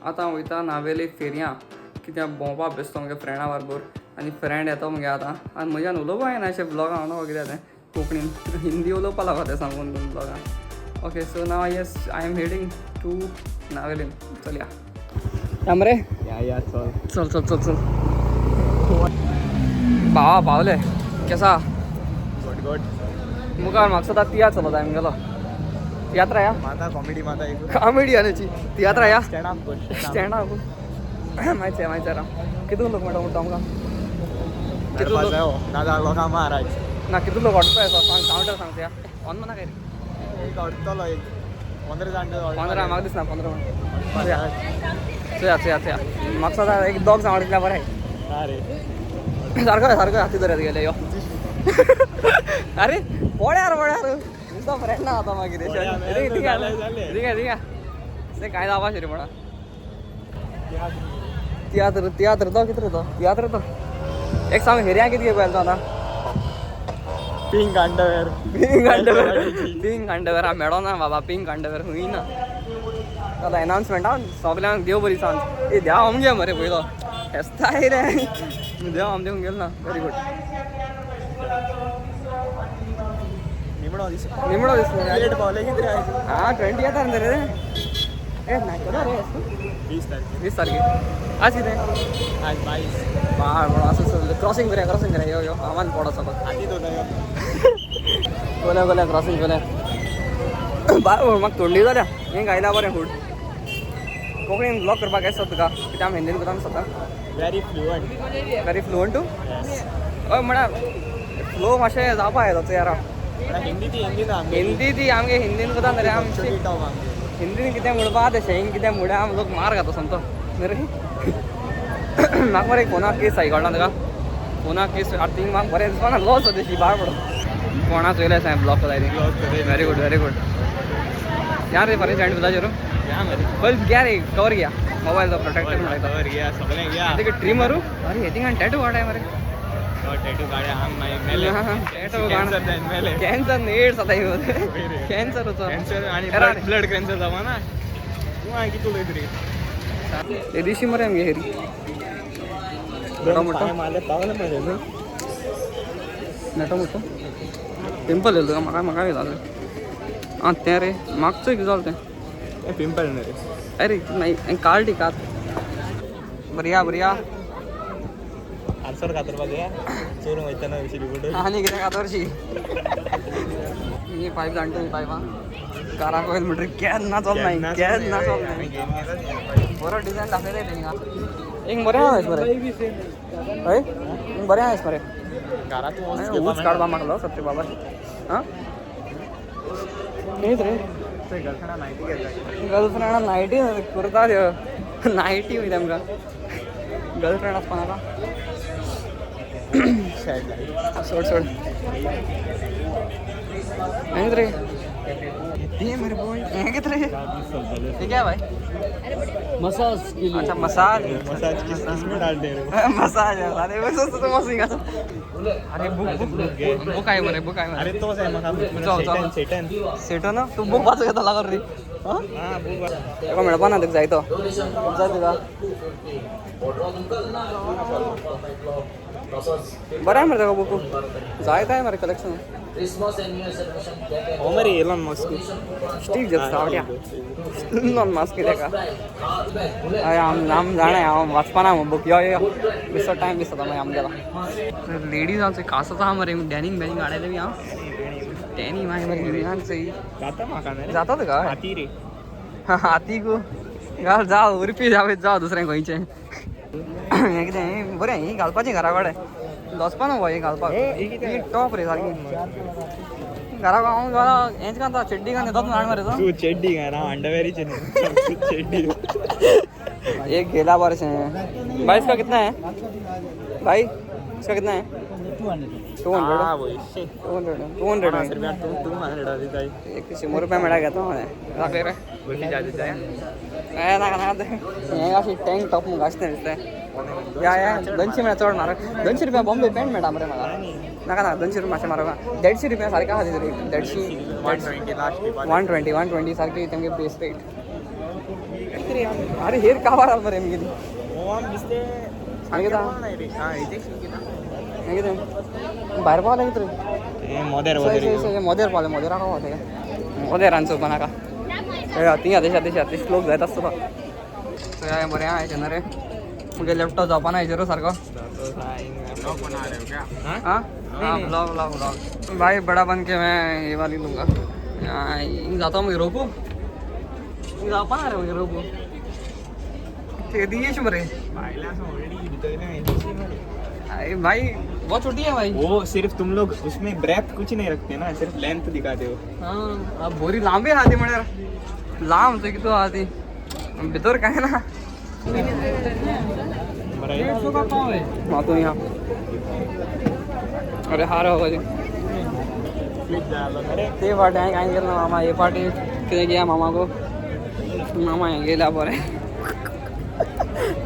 आतां हांव वयता नावेली फेरया कित्याक भोंवपाक बेसतो म्हज्या फ्रेंडा बरोबर आनी फ्रेंड येतो म्हगे आतां आनी म्हज्यान उलोवपा येना अशें ब्लॉगां हांव नको कित्याक तें कोंकणीन हिंदी उलोवपा लागो तें सांगून ब्लॉगां okay so now yes I am heading to नावेलीन चलया या मरे या चल चल चल चल चल भावा पावले केसा गुड गुड मुखार म्हाका सदां तियात्र चलत हांवें गेलो तियात्र या माता कॉमेडी माता एक कॉमेडी आल्याची तियात्र या स्टँड अप स्टँड अप माहिती आहे कितू लोक म्हणटा म्हणटा आमकां कितू लोक नादा लोकां माराय ना कितू लोक वाटपाय सांग कावंटर सांगता ऑन म्हणा काय रे एक अडटलो एक 15 जाण 15 म्हाका दिसना 15 म्हण चया चया चया म्हाका सदां एक दोग सांग दिसल्या बरें अरे सारको हाती धरत गेले यो अरे पळ्यार नुसता फ्रेंड ना आता मागीर ते काय जावपा रे म्हणा तियात्र तो कितें तो तियात्र तो एक सांग हेऱ्या कितें घेवपाक आतां पिंक अंडरवेअर पिंक अंडरवेअर हांव मेळो ना बाबा पिंक अंडरवेअर खंय ना आतां एनावन्समेंट हा सगल्यांक देव बरी सांग ए देव आमगे मरे पयलो हेस्ताय रे देव आम देवून गेलो ना वेरी गुड निमणो दिसलो लेट पावले कितें रे हां 20 येता रे ए नाही करा रे 20 तारखेक आज कितें आज 22 बाळ म्हणून असं क्रॉसिंग करूया यो यो आम्हाला पडा सगळं आधी तो गोल्या क्रॉसिंग केल्या बाळ म्हाका थंडी जाल्या हें गायला बरें फूड कोंकणीन ब्लॉग करपाक येता तुका कित्याक हांव हिंदीन करता स्वता वेरी फ्लुअंट तूं हय म्हळ्यार फ्लो मातशें जावपा येता तो यार हिंदी ती आमगे हिंदीन करता रे आमची हिंदीन कितें म्हणपा तेशें कितें म्हणल्यार आम लोक मार घाता समतो रे म्हाका मरे फोनाक केस आयकळना तुका फोनाक केस थिंग म्हाका बरें दिसपाना लॉस जाता तशी बाळ पडून कोणा चोयलें साय ब्लॉक जाय वेरी गुड या रे फरें सेंड तुझ्याचेर बस घ्या रे कवर घ्या मोबायलचा प्रोटेक्टर म्हणटा ते ट्रीम मारू अरे हे थिंग टॅटू वाटाय मरे टॅटू काढ्या हांग मेले कॅन्सर एड्स आता कॅन्सर होतो कॅन्सर आणि ब्लड कॅन्सर जावा ना तूं हांवें कितू उलयत रे ते दिवशी मरे आमगे हेरी पावले मरे नेटो मोठो पिंपल येलो तुका म्हाका जालें आं तें रे मागचो कितें जालें तें पिंपल न्ही रे अरे नाही काळ ती कात बरिया आन्सर कातरपाक या चोरून वयतना विशिरी बुड आनी कितें कातरशी ही पायप जाणटी पायपां काराक वयल म्हणटरी केन्ना चलनाय बरो डिजायन दाखयले तेंगा एक बरें आयस मरे हय एक बरें आयस मरे घरात ऊच काडपा मागलो सत्य बाबा हां न्हीच रे गर्लफ्रेंडा नायटी घेता गर्लफ्रेंडा नायटी करता नायटी वयता आमकां गर्लफ्रेंड आसपा नाका सोड हें रे ये मेरे बॉय हें कितें रे ये क्या भाई मसाज अच्छा मसाज किसमें डालते रे मसाज अरे वैसे तो मसिंग अरे बुक आहे मरे अरे तोच आहे मग सेटन तू बुक वाचू घेता लागल रे हां बुक तेका मेळपा ना तुका जाय तो जाय तुका बरें आहे मरे तेका बुकू जायत आहे मरे कलेक्शन हो मरे एलॉन मस्क स्टीव जॉब्स सावड्या नॉन मास्क तेका अरे आम जाणा हांव वाचपाना बूक यो बेश्टो टायम दिसता मागीर आमगेला लेडीज आमचे कासाचा हा मरे डॅनिंग बॅनिंग हाडले बी हांव टॅनी मागीर मरे हिरियांचे जाता म्हाका रे जाता तुका हाती रे हाती गो घाल जाव उरपी जावेत जाव दुसरें खंयचें हें कितें बरें ही घालपाचें घरा कडेन लसपा न्हू हें घालपाक ही टॉप रे सारकी घरा हांव घाला हेंच घालता चड्डी घालता येतात हाड मरे तू चड्डी घाल हांव अंडरवेरीचे न्ही चड्डी एक गेला बरें भाई इसका कितना है भाई इसका कितना है 200 100 रुपया मेळा घेता हांवें रे बशी जाय जाय नाका हें अशी टँक टॉप मुगो आसता दिसता या 200 मेळा चड म्हारग 200 रुपया बॉम्बे पॅन्ट मेळटा मरे म्हाका नाका 200 रुपया मातशें म्हारग 150 रुपया सारकें आसा रेट 150 120 सारकी तेंगे बेस रेट किती अरे हेर का वाढाल बरं मी गेली ओम दिसते सांगितलं नाही रे हा इथे बाहेर पावलं की तरी मोदेर मोदेर पावलं मोदेरा का होते मोदेरांचं पण का ती देशात लोक जायत असतो काय बरे आहे ना रे मुझे लॅपटॉप जापा नाही जरूर सारखं हाँ ब्लॉग भाई बड़ा बन के मैं ये वाली लूँगा जाता हूँ मुझे रोको जापा ना रे मुझे रोको ते दिएश मरे अरे भाई बहुत छोटी है भाई वो सिर्फ तुम लोग उसमें ब्रेथ कुछ नहीं रखते ना सिर्फ लेंथ दिखाते हो हाँ अब बोरी लांबी आती म्हणे लांब से किती आती भीतर काय ना मातो यहाँ अरे हार होगा जी ते पार्टी आहे काय केलं मामा हे पार्टी किती घ्या मामा को मामा हे गेला बरे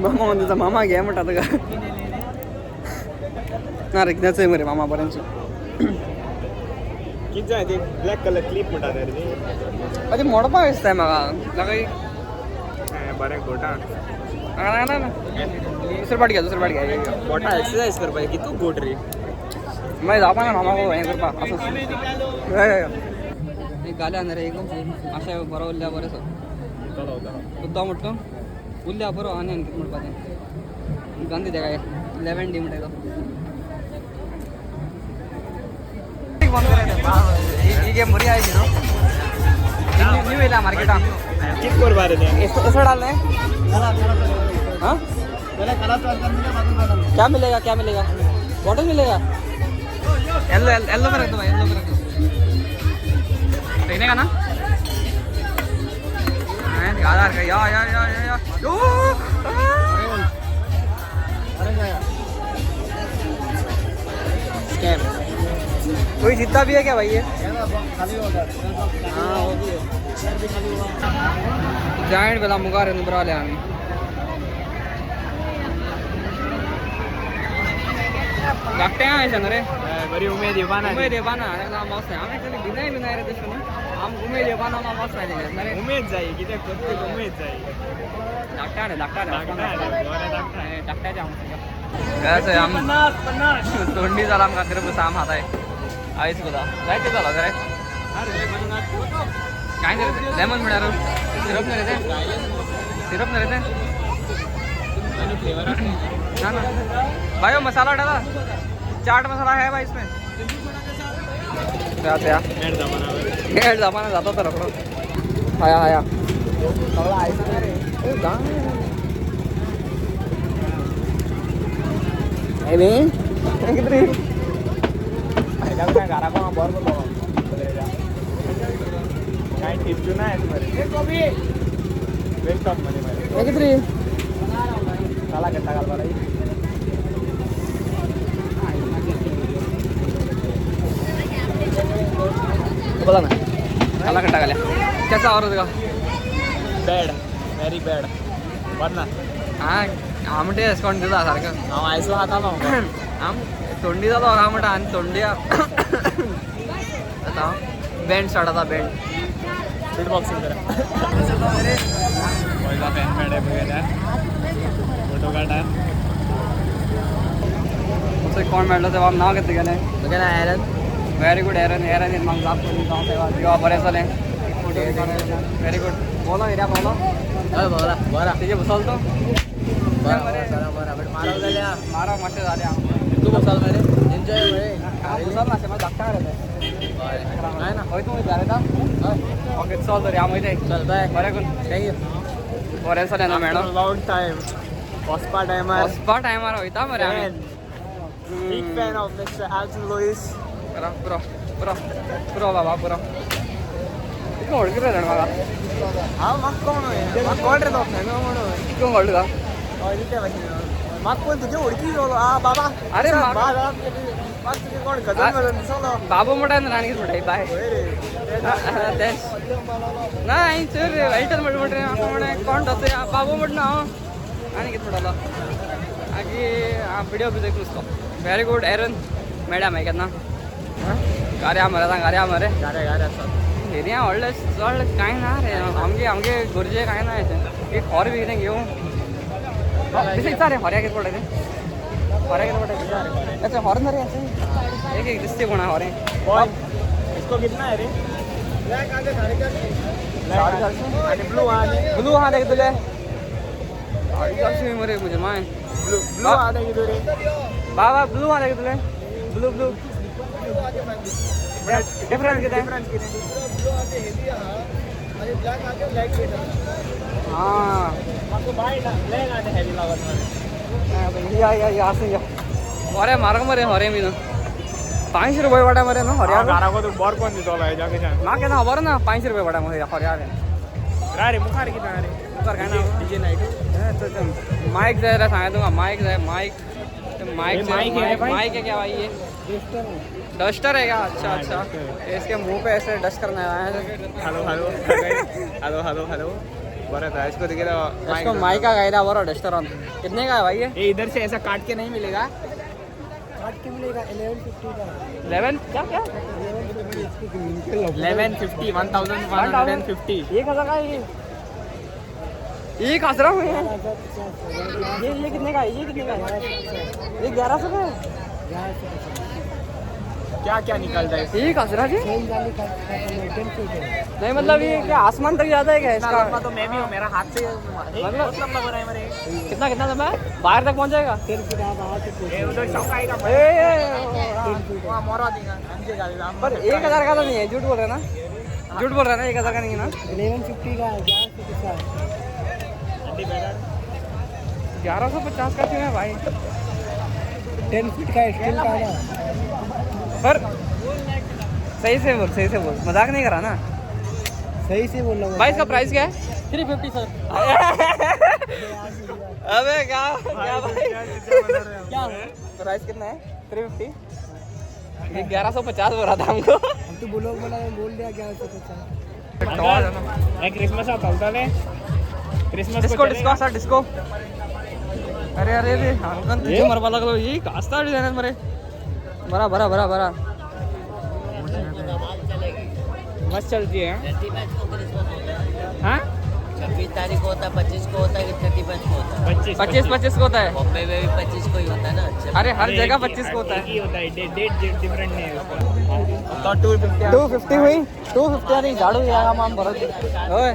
मामा म्हणतो मामा घ्या म्हणतात का ना रिक्नाच आहे मरे मामापर्यंत किती जाय ते ब्लॅक कलर क्लिप म्हणतात रे ते अरे मोडपा दिसताय मला काही बरे गोटा ना दुसरं पाठ घ्या गोटा एक्सरसाइज कर पाहिजे किती गोट रे मैं जापा ना मामा को हे करपा असं एक गाल्या आणणार एक अशा बरं उरल्या बरेच सुद्धा म्हटलं उरल्या बरं आणि आणखी म्हणतात गांधी द्या काय 11 डी म्हणतो ಈಗ ಮುರಿ ಆಯ್ತು ನೀವು ಇಲ್ಲ ಮಾರ್ಕೆಟ್ कितकोर बारे दे ऐसा डालना है हाँ क्या मिलेगा बॉटल मिलेगा येलो में रख दो भाई येलो में रख दो देखने का ना आधार का या यो स्कैम कोई जितना भी है क्या भाई ये हाँ वो भी है जाइंट वाला मुगार बरा ले आम्ही लागते आहे ना रे बरी उमेद येवाना मस्त आहे आम्ही कधी बिनाय रे तसं ना आम उमेद येवाना मस्त आहे रे उमेद जाई किती करते उमेद जाई टाकटाच्या काय आम तोंडी झाला आमका तरी बस आम हात आहे आईच बोला जायचं झालं जरा काय नाही लेमन मिळालं सिरप नाही रहते ना ना भाई वो मसाला डाला चाट मसाला है भाई इसमें हेड जमाना जाता तर रखडो हाया किती घरा को बरोबर काय टिप्स नाही वेस्ट ऑफ मध्ये किती काला कट्टा घाल मला बोला ना काला कट्टा घाल्या कसा आवरत का बॅड व्हेरी बॅड वरना हा आमटे डिस्काउंट दिला सारखं हांव आयसो खाता ना आम तोंडी जातो हा म्हणटा आणि तोंडी आता band start band beat boxing करा पहिला फॅन मॅड आहे बघायला फोटो काढा कोण म्हटलं तेव्हा नाव घेतलं गेलं बघा एरन व्हेरी गुड एरन मग जाप करून जाऊन तेव्हा किंवा बरेच झाले व्हेरी गुड बोला एरिया बोला बरं तिथे बसवतो मारा मस्त झाल्या तू बसाल मध्ये एन्जॉय बसाल ना मग धाकटा आहे ना होय तुम्ही झाले का ओके चल तर यामध्ये चल बाय बरं कोण थँक्यू बरेच झाले ना मॅडम लॉंग टाइम ऑस्पा टायमार होता मरे big fan of mister Elton Lewis पुरा बाबा पुरा ओळखी रे मला हा मग कोण कोण रे कोण ओळख का मग कोण तुझी ओळखी बाबा अरे तुझे कोण कजन बाबू मोठा ना राणी मोठा बाय नाही सर ऐकत म्हटलं म्हणे कोण बाबू म्हटलं ना आणि किती म्हटलं आगी व्हिडिओ बी देखून असतो व्हेरी गुड एरन मॅडम आहे ना गारे आमरे हेरिया व्हडले काय ना रे आमगे गुरुजे काय ना एक और भी घेऊ दिसे इच्छा रे हऱ्या किती पडायचे हऱ्या किती पडायचे अच्छा हॉर्न रे याचं एक एक दिसते कोणा हॉरे इसको कितना है रे ब्लैक आगे 450 ब्लू हाँ देख तुझे 450 में मरे मुझे माए ब्लू आधा किधर रे बाबा ब्लू हाँ देख तुझे ब्लू डिफरेंस कितना है ब्लू आगे हेवी आणि ब्लॅक आगे ब्लॅक घेतात हाँ आपको भाई ना ब्लॅक आगे हेवी लागत नाही या असं या अरे मार्ग मरे हरे मी ना 500 रुपये वाटा मरे ना हऱ्या गारा को तो बोर कोण देतो आहे जाके जान ना के ना बरं ना 500 रुपये वाटा मरे हऱ्या रे मुखार किती रे तर काय ना डीजे नाईट माइक जायला सांगा दूंगा माइक माइक है क्या भाई ये डस्टर है क्या अच्छा इसके मुंह पे ऐसे डस्ट करना है हेलो बरं था इसको देखिए इसको माइक का गायदा बरो डस्टर ऑन कितने का है भाई ये इधर से ऐसा काट के नहीं मिलेगा 1150 का 11 क्या 1150 1150 ये कैसा का ये कासरा हुए हैं ये कितने का है ये 1100 का है क्या क्या निकलता है ये कासरा जी नहीं मतलब ये क्या आसमान तक जाता है क्या इसका तो मैं भी हूँ मेरा हाथ से मतलब लंबा हो रहा है मेरे कितना लंबा है बाहर तक पहुंच जाएगा उधर शौक आएगा वहाँ मोरा देगा पर 1000 का तो नहीं है झूठ बोल रहे ना झूठ बोल रहे ना 1000 का नहीं है ना 1150 का 1150 का क्यों है भाई 10 फीट का स्टील का है पर सही से बोल मजाक नहीं करा ना सही से बोल रहा हूँ भाई इसका प्राइस क्या है 350 सर अबे क्या भाई क्या प्राइस कितना है 350 ये 1150 बोल रहा था हमको हम तो बोल दिया 1150 क्रिसमस चलता है क्रिसमस डिस्को सर डिस्को अरे अंकल तुझे मरवा लागलो ये कास्ता डिझाइन मरे बरा मस्त चलती है हाँ 26 तारीख को होता है 25 को होता है कि 31 को होता है 25 को होता है बॉम्बे में भी 25 को ही होता है ना अरे हर जगह 25 को होता है डेट डिफरेंट नहीं है उसका 250 हुई 250 आणि झाडू या माम भरत होय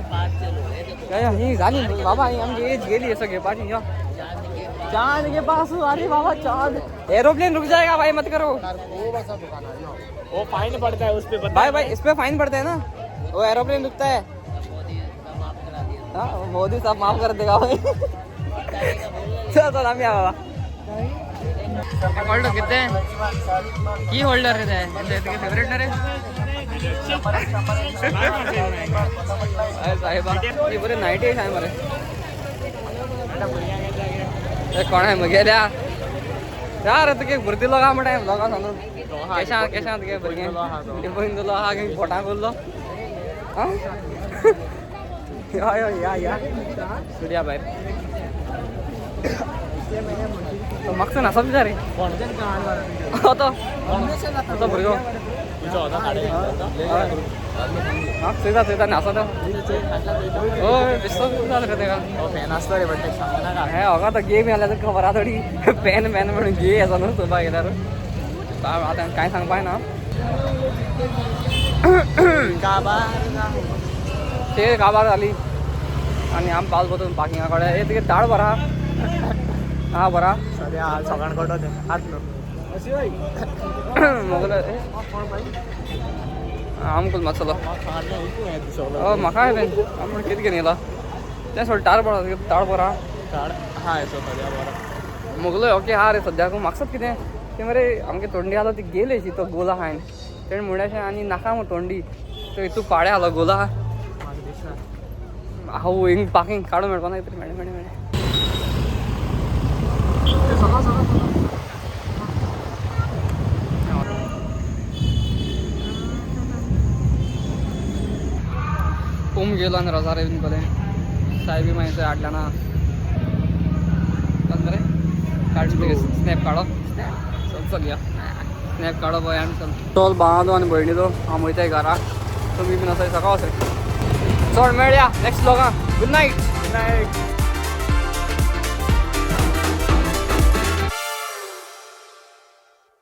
काय ही झाली बाबा ही आमची एज गेली आहे सगळे पाठी या चांद के पास अरे बाबा चांद एरोप्लेन रुक जाएगा भाई मत करो वो फाइन पड़ता है उस पे भाई इस पे फाइन पड़ता है ना वो एरोप्लेन रुकता है हाँ मोदी साहब माफ कर देगा भाई चल आम्ही बाबा होल्डर कितने की होल्डर है फेवरेट ना रे साहेबा ये बरे 98 आहे मरे कोण आहे मग गेल्या यार तुके भरती लोक म्हणताय लोक सांगून केशा तुके भरगे टिपून तुला हा घेऊन फोटा बोललो या सुर्या बाहेर तो मागचं नासा विचार रे होतो भरगो सीधा नासा तो हो दिसतो झालं का ते का फॅन असतो रे बट हे अगं तर गेम आल्या तर खबर आहे थोडी पॅन म्हणून घे याचा नसतो बा गेल्यावर आता काय सांग पाय ना ते गाभार झाली आणि आम पाऊस बसून पाकिंगाकडे हे तिकडे डाळ भरा हा भरा सध्या सगळ्यांकडं होते हात मग आमकुल मसाला म्हाका आहे आम किती घेऊन येला त्या सोड डाळ भरा डाळ भरा हा येतो सध्या बरं मुगलो ओके हा रे सध्या मकसद कितें ते मरे आमगे तोंडी आलो ती गेलेशी तो गोला हायन तेणें मुळ्याशें आनी नाका मग तोंडी तो हितू पाडे आलो गोला हांव हिंग पाकिंग काडून मेळपा ना तरी मेळे गेलो आणि रजारे बीन बरे साहेबी माहिती आडल्या ना बरे काढ स्नॅप काढो चल या स्नॅप काढो पळय आनी चल चल बांदो आनी भयणीचो हांव वयताय घरा तुमी बीन आसाय सकाळ वचय चड मेळया नेक्स्ट लोकां गुड नायट विनायक